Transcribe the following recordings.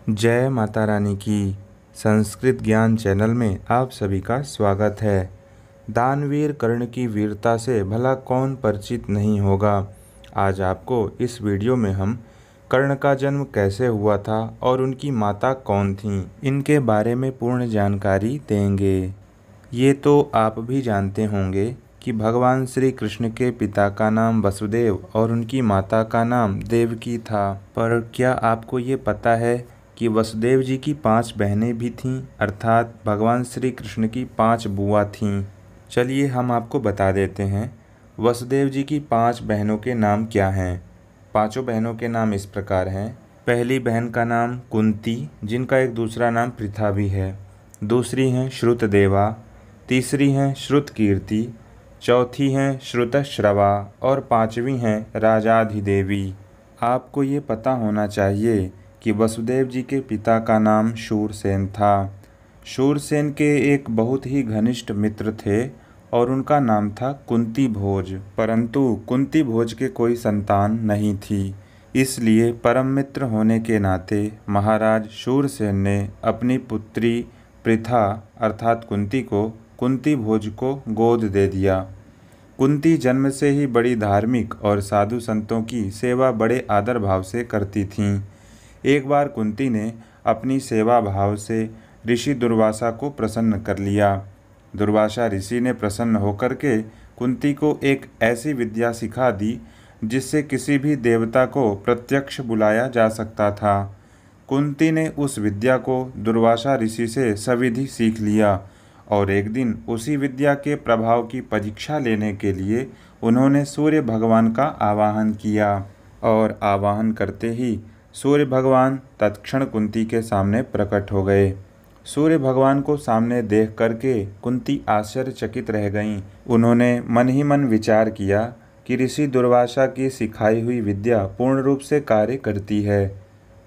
जय माता रानी की। संस्कृत ज्ञान चैनल में आप सभी का स्वागत है। दानवीर कर्ण की वीरता से भला कौन परिचित नहीं होगा। आज आपको इस वीडियो में हम कर्ण का जन्म कैसे हुआ था और उनकी माता कौन थीं, इनके बारे में पूर्ण जानकारी देंगे। ये तो आप भी जानते होंगे कि भगवान श्री कृष्ण के पिता का नाम वसुदेव और उनकी माता का नाम देवकी था। पर क्या आपको ये पता है कि वसुदेव जी की 5 बहनें भी थीं, अर्थात भगवान श्री कृष्ण की 5 बुआ थीं। चलिए हम आपको बता देते हैं वसुदेव जी की 5 बहनों के नाम क्या हैं। पांचों बहनों के नाम इस प्रकार हैं। पहली बहन का नाम कुंती, जिनका एक दूसरा नाम पृथा भी है। दूसरी हैं श्रुतदेवा, तीसरी हैं श्रुतकीर्ति, चौथी हैं श्रुतश्रवा और पांचवी हैं राजाधिदेवी। आपको ये पता होना चाहिए कि वसुदेव जी के पिता का नाम शूरसेन था। शूरसेन के एक बहुत ही घनिष्ठ मित्र थे और उनका नाम था कुंती भोज, परंतु कुंती भोज के कोई संतान नहीं थी। इसलिए परम मित्र होने के नाते महाराज शूरसेन ने अपनी पुत्री पृथा अर्थात कुंती को कुंती भोज को गोद दे दिया। कुंती जन्म से ही बड़ी धार्मिक और साधु संतों की सेवा बड़े आदर भाव से करती थीं। एक बार कुंती ने अपनी सेवा भाव से ऋषि दुर्वासा को प्रसन्न कर लिया। दुर्वासा ऋषि ने प्रसन्न होकर के कुंती को एक ऐसी विद्या सिखा दी जिससे किसी भी देवता को प्रत्यक्ष बुलाया जा सकता था। कुंती ने उस विद्या को दुर्वासा ऋषि से सविधि सीख लिया और एक दिन उसी विद्या के प्रभाव की परीक्षा लेने के लिए उन्होंने सूर्य भगवान का आवाहन किया और आवाहन करते ही सूर्य भगवान तत्क्षण कुंती के सामने प्रकट हो गए। सूर्य भगवान को सामने देख करके कुंती आश्चर्यचकित रह गईं। उन्होंने मन ही मन विचार किया कि ऋषि दुर्वासा की सिखाई हुई विद्या पूर्ण रूप से कार्य करती है,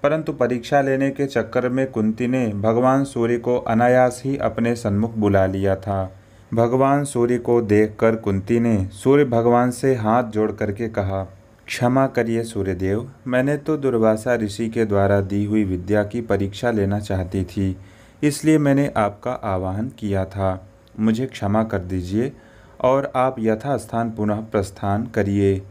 परंतु परीक्षा लेने के चक्कर में कुंती ने भगवान सूर्य को अनायास ही अपने सन्मुख बुला लिया था। भगवान सूर्य को देखकर कुंती ने सूर्य भगवान से हाथ जोड़ करके कहा, क्षमा करिए सूर्यदेव, मैंने तो दुर्वासा ऋषि के द्वारा दी हुई विद्या की परीक्षा लेना चाहती थी, इसलिए मैंने आपका आवाहन किया था। मुझे क्षमा कर दीजिए और आप यथास्थान पुनः प्रस्थान करिए।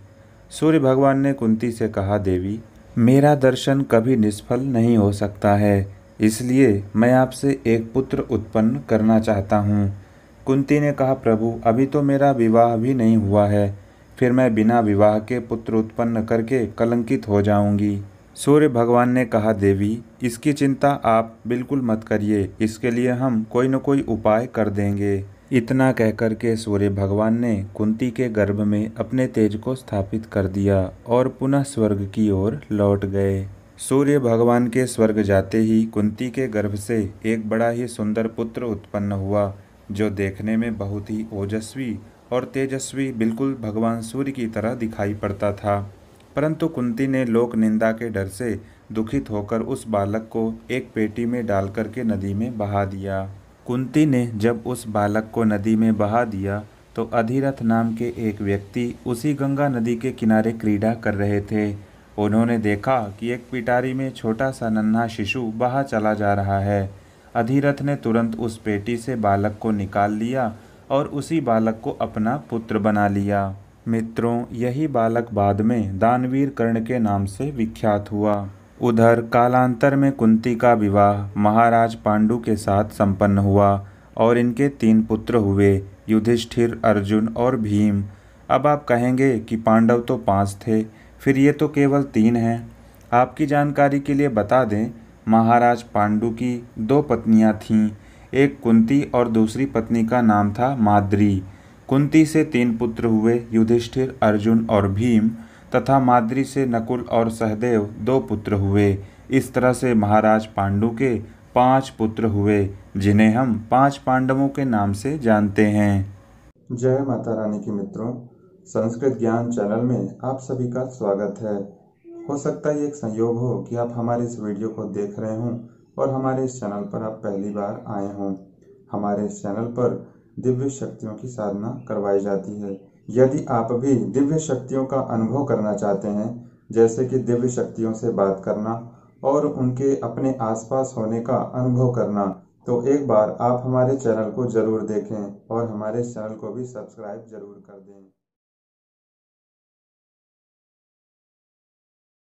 सूर्य भगवान ने कुंती से कहा, देवी, मेरा दर्शन कभी निष्फल नहीं हो सकता है, इसलिए मैं आपसे एक पुत्र उत्पन्न करना चाहता हूँ। कुंती ने कहा, प्रभु, अभी तो मेरा विवाह भी नहीं हुआ है, फिर मैं बिना विवाह के पुत्र उत्पन्न करके कलंकित हो जाऊंगी। सूर्य भगवान ने कहा, देवी, इसकी चिंता आप बिल्कुल मत करिए, इसके लिए हम कोई न कोई उपाय कर देंगे। इतना कहकर के सूर्य भगवान ने कुंती के गर्भ में अपने तेज को स्थापित कर दिया और पुनः स्वर्ग की ओर लौट गए। सूर्य भगवान के स्वर्ग जाते ही कुंती के गर्भ से एक बड़ा ही सुंदर पुत्र उत्पन्न हुआ, जो देखने में बहुत ही ओजस्वी और तेजस्वी बिल्कुल भगवान सूर्य की तरह दिखाई पड़ता था। परंतु कुंती ने लोक निंदा के डर से दुखित होकर उस बालक को एक पेटी में डाल करके नदी में बहा दिया। कुंती ने जब उस बालक को नदी में बहा दिया तो अधिरथ नाम के एक व्यक्ति उसी गंगा नदी के किनारे क्रीड़ा कर रहे थे। उन्होंने देखा कि एक पिटारी में छोटा सा नन्हा शिशु बहा चला जा रहा है। अधिरथ ने तुरंत उस पेटी से बालक को निकाल लिया और उसी बालक को अपना पुत्र बना लिया। मित्रों, यही बालक बाद में दानवीर कर्ण के नाम से विख्यात हुआ। उधर कालांतर में कुंती का विवाह महाराज पांडु के साथ संपन्न हुआ और इनके 3 पुत्र हुए, युधिष्ठिर, अर्जुन और भीम। अब आप कहेंगे कि पांडव तो 5 थे, फिर ये तो केवल 3 हैं। आपकी जानकारी के लिए बता दें, महाराज पांडु की 2 पत्नियां थीं। एक कुंती और दूसरी पत्नी का नाम था माद्री। कुंती से 3 पुत्र हुए, युधिष्ठिर, अर्जुन और भीम, तथा माद्री से नकुल और सहदेव 2 पुत्र हुए। इस तरह से महाराज पांडु के 5 पुत्र हुए, जिन्हें हम 5 पांडवों के नाम से जानते हैं। जय माता रानी की मित्रों, संस्कृत ज्ञान चैनल में आप सभी का स्वागत है। हो सकता है एक संयोग हो कि आप हमारे इस वीडियो को देख रहे हों और हमारे इस चैनल पर आप पहली बार आए हों। हमारे इस चैनल पर दिव्य शक्तियों की साधना करवाई जाती है। यदि आप भी दिव्य शक्तियों का अनुभव करना चाहते हैं, जैसे कि दिव्य शक्तियों से बात करना, और उनके अपने आसपास होने का अनुभव करना, तो एक बार आप हमारे चैनल को ज़रूर देखें और हमारे चैनल को भी सब्सक्राइब ज़रूर कर दें।